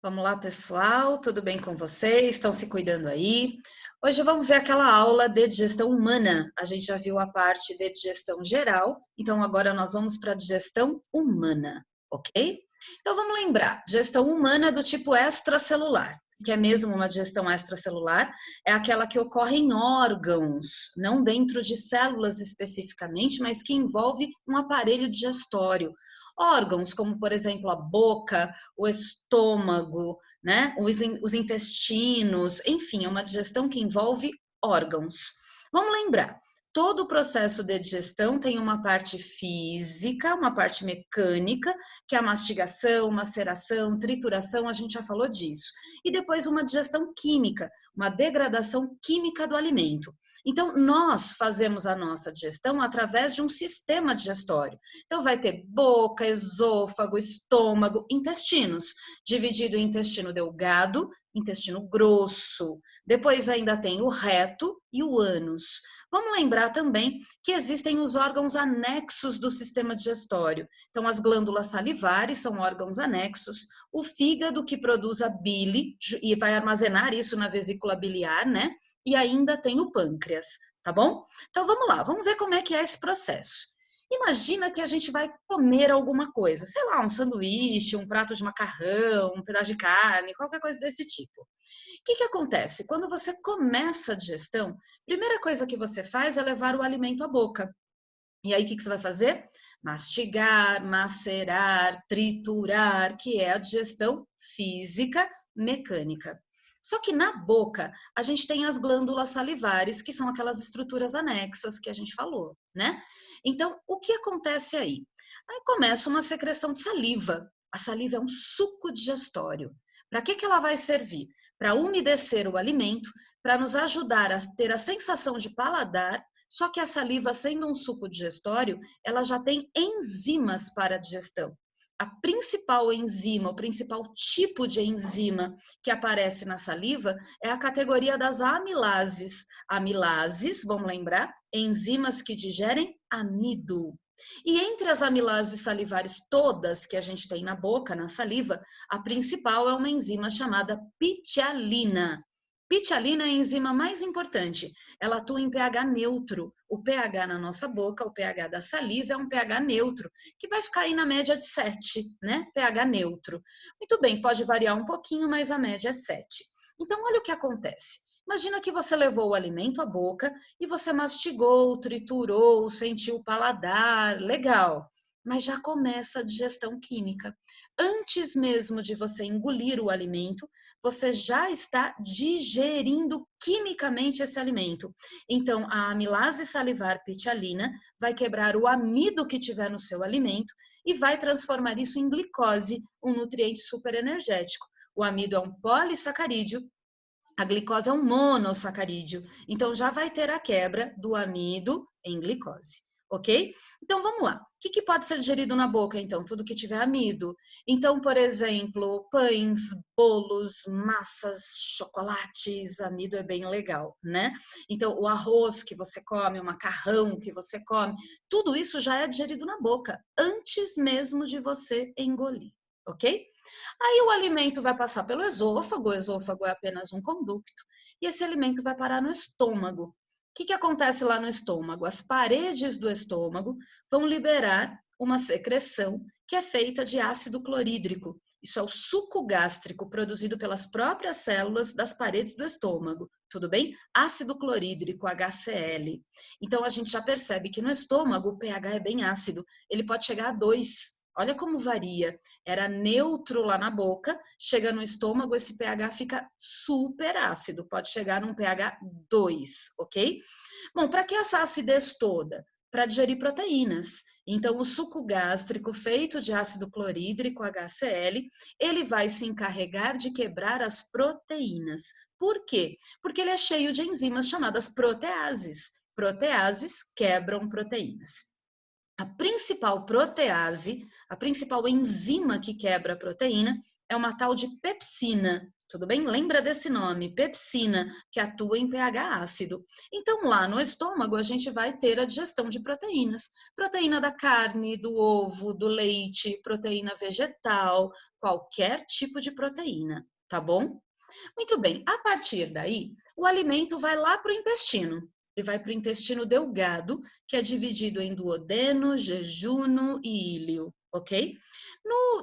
Vamos lá, pessoal, tudo bem com vocês? Estão se cuidando aí? Hoje vamos ver aquela aula de digestão humana. A gente já viu a parte de digestão geral, então agora nós vamos para a digestão humana, ok? Então vamos lembrar, digestão humana é do tipo extracelular, que é mesmo uma digestão extracelular, é aquela que ocorre em órgãos, não dentro de células especificamente, mas que envolve um aparelho digestório. Órgãos como, por exemplo, a boca, o estômago, né? Os intestinos, enfim, é uma digestão que envolve órgãos. Vamos lembrar, todo o processo de digestão tem uma parte física, uma parte mecânica, que é a mastigação, maceração, trituração, a gente já falou disso. E depois uma digestão química, uma degradação química do alimento. Então, nós fazemos a nossa digestão através de um sistema digestório. Então, vai ter boca, esôfago, estômago, intestinos, dividido em intestino delgado, intestino grosso. Depois ainda tem o reto e o ânus. Vamos lembrar também que existem os órgãos anexos do sistema digestório. Então, as glândulas salivares são órgãos anexos, o fígado que produz a bile e vai armazenar isso na vesícula biliar, né? E ainda tem o pâncreas, tá bom? Então, vamos lá, vamos ver como é que é esse processo. Imagina que a gente vai comer alguma coisa, sei lá, um sanduíche, um prato de macarrão, um pedaço de carne, qualquer coisa desse tipo. O que que acontece? Quando você começa a digestão, a primeira coisa que você faz é levar o alimento à boca. E aí, o que que você vai fazer? Mastigar, macerar, triturar, que é a digestão física mecânica. Só que na boca, a gente tem as glândulas salivares, que são aquelas estruturas anexas que a gente falou, né? Então, o que acontece aí? Aí começa uma secreção de saliva. A saliva é um suco digestório. Para que que ela vai servir? Para umedecer o alimento, para nos ajudar a ter a sensação de paladar. Só que a saliva, sendo um suco digestório, ela já tem enzimas para a digestão. A principal enzima, o principal tipo de enzima que aparece na saliva é a categoria das amilases. Amilases, vamos lembrar, enzimas que digerem amido. E entre as amilases salivares todas que a gente tem na boca, na saliva, a principal é uma enzima chamada pitialina. Pitialina é a enzima mais importante. Ela atua em pH neutro. O pH na nossa boca, o pH da saliva é um pH neutro, que vai ficar aí na média de 7, né? pH neutro. Muito bem, pode variar um pouquinho, mas a média é 7. Então, olha o que acontece. Imagina que você levou o alimento à boca e você mastigou, triturou, sentiu o paladar, legal. Mas já começa a digestão química. Antes mesmo de você engolir o alimento, você já está digerindo quimicamente esse alimento. Então, a amilase salivar pitialina vai quebrar o amido que tiver no seu alimento e vai transformar isso em glicose, um nutriente super energético. O amido é um polissacarídeo, a glicose é um monossacarídeo, então já vai ter a quebra do amido em glicose, ok? Então vamos lá. O que, que pode ser digerido na boca, então? Tudo que tiver amido. Então, por exemplo, pães, bolos, massas, chocolates, amido é bem legal, né? Então, o arroz que você come, o macarrão que você come, tudo isso já é digerido na boca, antes mesmo de você engolir, ok? Aí o alimento vai passar pelo esôfago, o esôfago é apenas um conducto, e esse alimento vai parar no estômago. O que que acontece lá no estômago? As paredes do estômago vão liberar uma secreção que é feita de ácido clorídrico. Isso é o suco gástrico produzido pelas próprias células das paredes do estômago. Tudo bem? Ácido clorídrico, HCl. Então a gente já percebe que no estômago o pH é bem ácido. Ele pode chegar a 2. Olha como varia. Era neutro lá na boca, chega no estômago, esse pH fica super ácido, pode chegar num pH 2, ok? Bom, para que essa acidez toda? Para digerir proteínas. Então, o suco gástrico feito de ácido clorídrico, HCl, ele vai se encarregar de quebrar as proteínas. Por quê? Porque ele é cheio de enzimas chamadas proteases. Proteases quebram proteínas. A principal protease, a principal enzima que quebra a proteína é uma tal de pepsina. Tudo bem? Lembra desse nome, pepsina, que atua em pH ácido. Então, lá no estômago, a gente vai ter a digestão de proteínas. Proteína da carne, do ovo, do leite, proteína vegetal, qualquer tipo de proteína, tá bom? Muito bem, a partir daí, o alimento vai lá para o intestino. Ele vai para o intestino delgado, que é dividido em duodeno, jejuno e íleo, ok?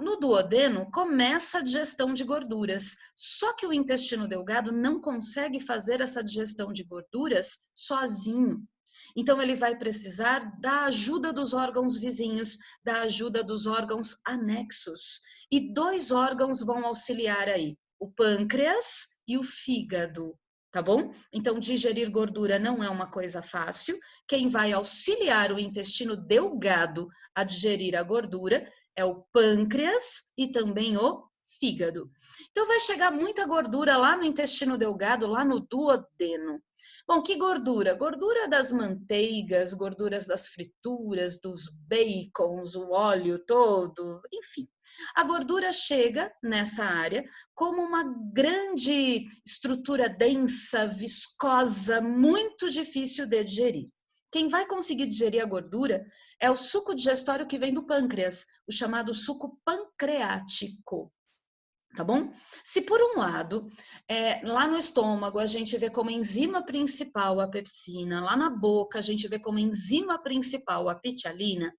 No duodeno começa a digestão de gorduras, só que o intestino delgado não consegue fazer essa digestão de gorduras sozinho. Então, ele vai precisar da ajuda dos órgãos vizinhos, da ajuda dos órgãos anexos. E dois órgãos vão auxiliar aí: o pâncreas e o fígado, tá bom? Então, digerir gordura não é uma coisa fácil. Quem vai auxiliar o intestino delgado a digerir a gordura é o pâncreas e também o fígado. Então, vai chegar muita gordura lá no intestino delgado, lá no duodeno. Bom, que gordura? Gordura das manteigas, gorduras das frituras, dos bacons, o óleo todo, enfim. A gordura chega nessa área como uma grande estrutura densa, viscosa, muito difícil de digerir. Quem vai conseguir digerir a gordura é o suco digestório que vem do pâncreas, o chamado suco pancreático. Tá bom? Se por um lado, lá no estômago a gente vê como enzima principal a pepsina, lá na boca a gente vê como enzima principal a pitialina,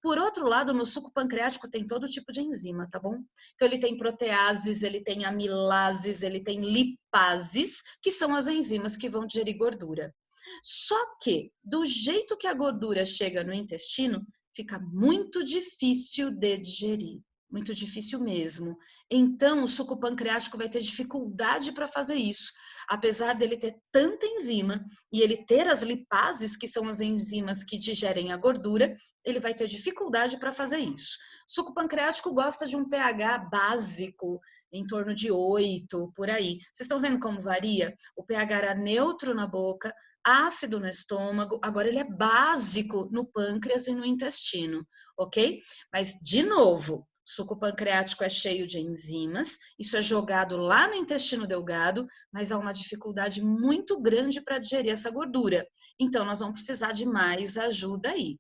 por outro lado, no suco pancreático tem todo tipo de enzima, tá bom? Então ele tem proteases, ele tem amilases, ele tem lipases, que são as enzimas que vão digerir gordura. Só que, do jeito que a gordura chega no intestino, fica muito difícil de digerir. Muito difícil mesmo. Então, o suco pancreático vai ter dificuldade para fazer isso. Apesar dele ter tanta enzima e ele ter as lipases, que são as enzimas que digerem a gordura, ele vai ter dificuldade para fazer isso. O suco pancreático gosta de um pH básico, em torno de 8, por aí. Vocês estão vendo como varia? O pH era neutro na boca, ácido no estômago, agora ele é básico no pâncreas e no intestino, ok? Mas, de novo, suco pancreático é cheio de enzimas, isso é jogado lá no intestino delgado, mas há uma dificuldade muito grande para digerir essa gordura. Então, nós vamos precisar de mais ajuda aí.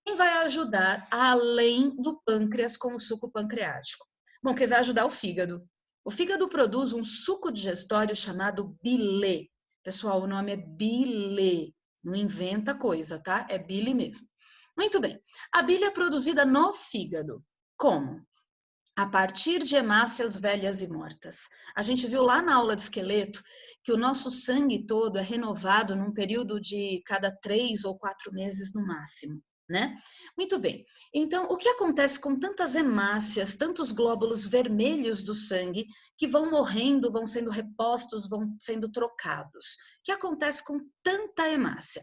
Quem vai ajudar além do pâncreas com o suco pancreático? Bom, quem vai ajudar é o fígado. O fígado produz um suco digestório chamado bilê. Pessoal, o nome é bilê. Não inventa coisa, tá? É bile mesmo. Muito bem. A bile é produzida no fígado. Como? A partir de hemácias velhas e mortas. A gente viu lá na aula de esqueleto que o nosso sangue todo é renovado num período de cada 3 ou 4 meses no máximo, né? Muito bem. Então, o que acontece com tantas hemácias, tantos glóbulos vermelhos do sangue que vão morrendo, vão sendo repostos, vão sendo trocados? O que acontece com tanta hemácia?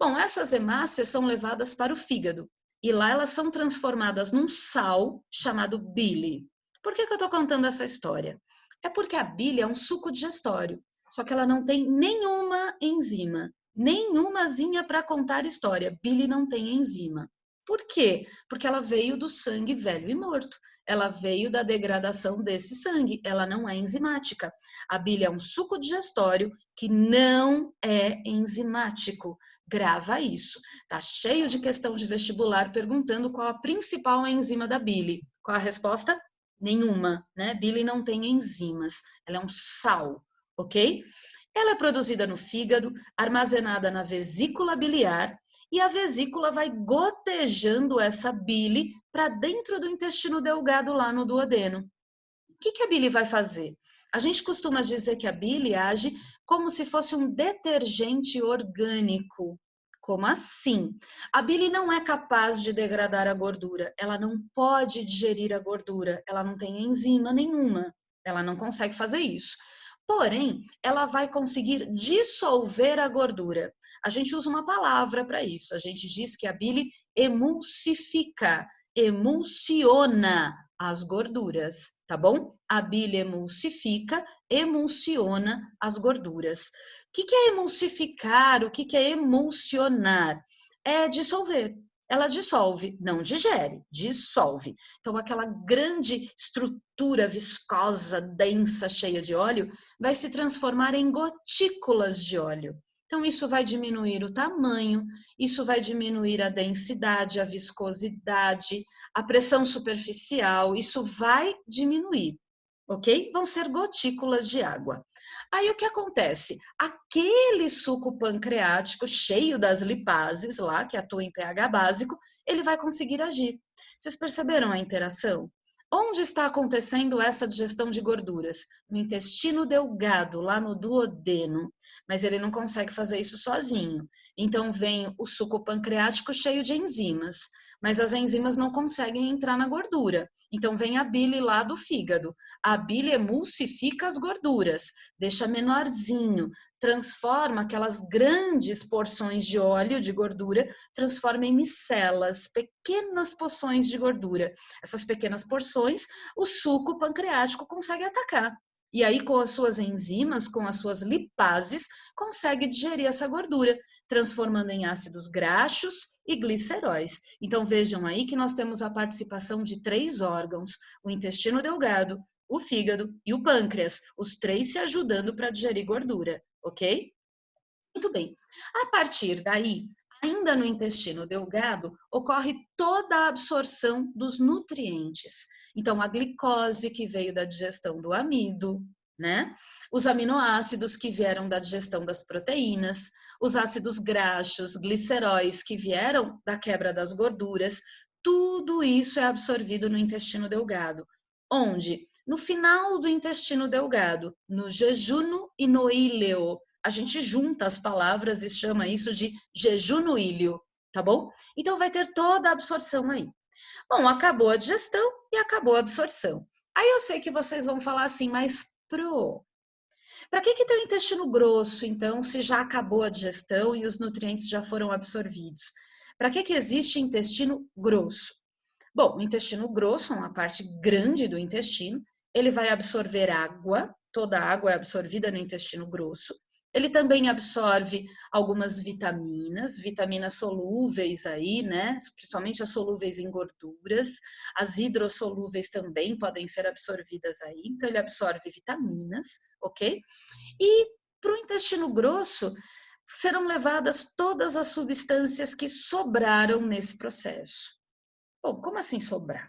Bom, essas hemácias são levadas para o fígado. E lá elas são transformadas num sal chamado bile. Por que eu estou contando essa história? É porque a bile é um suco digestório, só que ela não tem nenhuma enzima, nenhumazinha para contar história. Bile não tem enzima. Por quê? Porque ela veio do sangue velho e morto. Ela veio da degradação desse sangue. Ela não é enzimática. A bile é um suco digestório que não é enzimático. Grava isso. Tá cheio de questão de vestibular perguntando qual a principal enzima da bile. Qual a resposta? Nenhuma, né? Bile não tem enzimas. Ela é um sal, ok? Ela é produzida no fígado, armazenada na vesícula biliar, e a vesícula vai gotejando essa bile para dentro do intestino delgado lá no duodeno. O que a bile vai fazer? A gente costuma dizer que a bile age como se fosse um detergente orgânico. Como assim? A bile não é capaz de degradar a gordura, ela não pode digerir a gordura, ela não tem enzima nenhuma, ela não consegue fazer isso. Porém, ela vai conseguir dissolver a gordura. A gente usa uma palavra para isso. A gente diz que a bile emulsifica, emulsiona as gorduras, tá bom? A bile emulsifica, emulsiona as gorduras. O que é emulsificar? O que é emulsionar? É dissolver. ela dissolve, não digere, dissolve. Então, aquela grande estrutura viscosa, densa, cheia de óleo, vai se transformar em gotículas de óleo. Então, isso vai diminuir o tamanho, isso vai diminuir a densidade, a viscosidade, a pressão superficial, isso vai diminuir, ok? Vão ser gotículas de água. Aí o que acontece? Aquele suco pancreático cheio das lipases lá, que atua em pH básico, ele vai conseguir agir. Vocês perceberam a interação? Onde está acontecendo essa digestão de gorduras? No intestino delgado, lá no duodeno. Mas ele não consegue fazer isso sozinho. Então vem o suco pancreático cheio de enzimas, mas as enzimas não conseguem entrar na gordura. Então vem a bile lá do fígado. A bile emulsifica as gorduras, deixa menorzinho, transforma aquelas grandes porções de óleo, de gordura, transforma em micelas, pequenas porções de gordura. Essas pequenas porções, o suco pancreático consegue atacar. E aí, com as suas enzimas, com as suas lipases, consegue digerir essa gordura, transformando em ácidos graxos e gliceróis. Então, vejam aí que nós temos a participação de 3 órgãos: o intestino delgado, o fígado e o pâncreas, os 3 se ajudando para digerir gordura, ok? Muito bem. A partir daí, ainda no intestino delgado, ocorre toda a absorção dos nutrientes. Então, a glicose que veio da digestão do amido, né? Os aminoácidos que vieram da digestão das proteínas, os ácidos graxos, gliceróis que vieram da quebra das gorduras, tudo isso é absorvido no intestino delgado, onde no final do intestino delgado, no jejuno e no íleo, a gente junta as palavras e chama isso de jejum íleo, tá bom? Então vai ter toda a absorção aí. Bom, acabou a digestão e acabou a absorção. Aí eu sei que vocês vão falar assim, mas para que tem o intestino grosso, então, se já acabou a digestão e os nutrientes já foram absorvidos? Para que existe intestino grosso? Bom, o intestino grosso, uma parte grande do intestino, ele vai absorver água, toda a água é absorvida no intestino grosso. Ele também absorve algumas vitaminas, vitaminas solúveis aí, né? Principalmente as solúveis em gorduras, as hidrossolúveis também podem ser absorvidas aí, então ele absorve vitaminas, ok? E para o intestino grosso serão levadas todas as substâncias que sobraram nesse processo. Bom, como assim sobraram?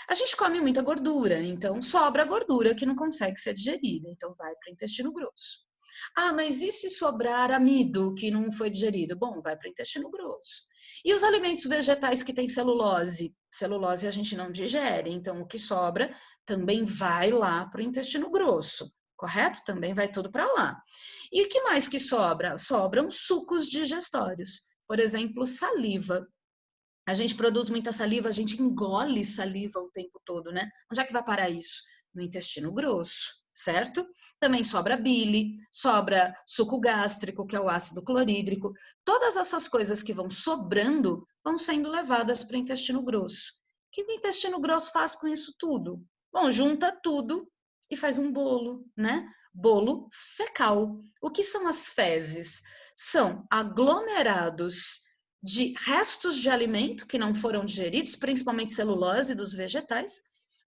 A gente come muita gordura, então sobra gordura que não consegue ser digerida, então vai para o intestino grosso. Ah, mas e se sobrar amido que não foi digerido? Bom, vai para o intestino grosso. E os alimentos vegetais que têm celulose? Celulose a gente não digere, então o que sobra também vai lá para o intestino grosso, correto? Também vai tudo para lá. E o que mais que sobra? Sobram sucos digestórios, por exemplo, saliva. A gente produz muita saliva, a gente engole saliva o tempo todo, né? Onde é que vai parar isso? No intestino grosso, certo? Também sobra bile, sobra suco gástrico, que é o ácido clorídrico. Todas essas coisas que vão sobrando vão sendo levadas para o intestino grosso. O que o intestino grosso faz com isso tudo? Bom, junta tudo e faz um bolo, né? Bolo fecal. O que são as fezes? São aglomerados de restos de alimento que não foram digeridos, principalmente celulose dos vegetais,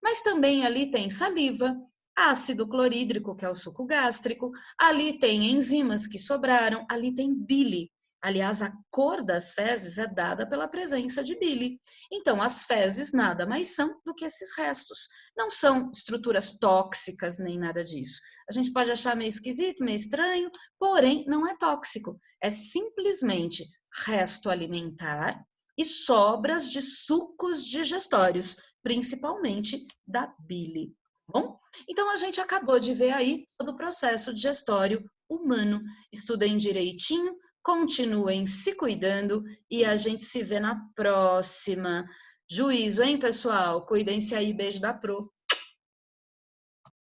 mas também ali tem saliva, ácido clorídrico, que é o suco gástrico, ali tem enzimas que sobraram, ali tem bile. Aliás, a cor das fezes é dada pela presença de bile. Então, as fezes nada mais são do que esses restos. Não são estruturas tóxicas nem nada disso. A gente pode achar meio esquisito, meio estranho, porém não é tóxico. É simplesmente resto alimentar e sobras de sucos digestórios, principalmente da bile. Bom, então a gente acabou de ver aí todo o processo digestório humano. Estudem direitinho, continuem se cuidando e a gente se vê na próxima. Juízo, hein, pessoal? Cuidem-se aí. Beijo da Pro.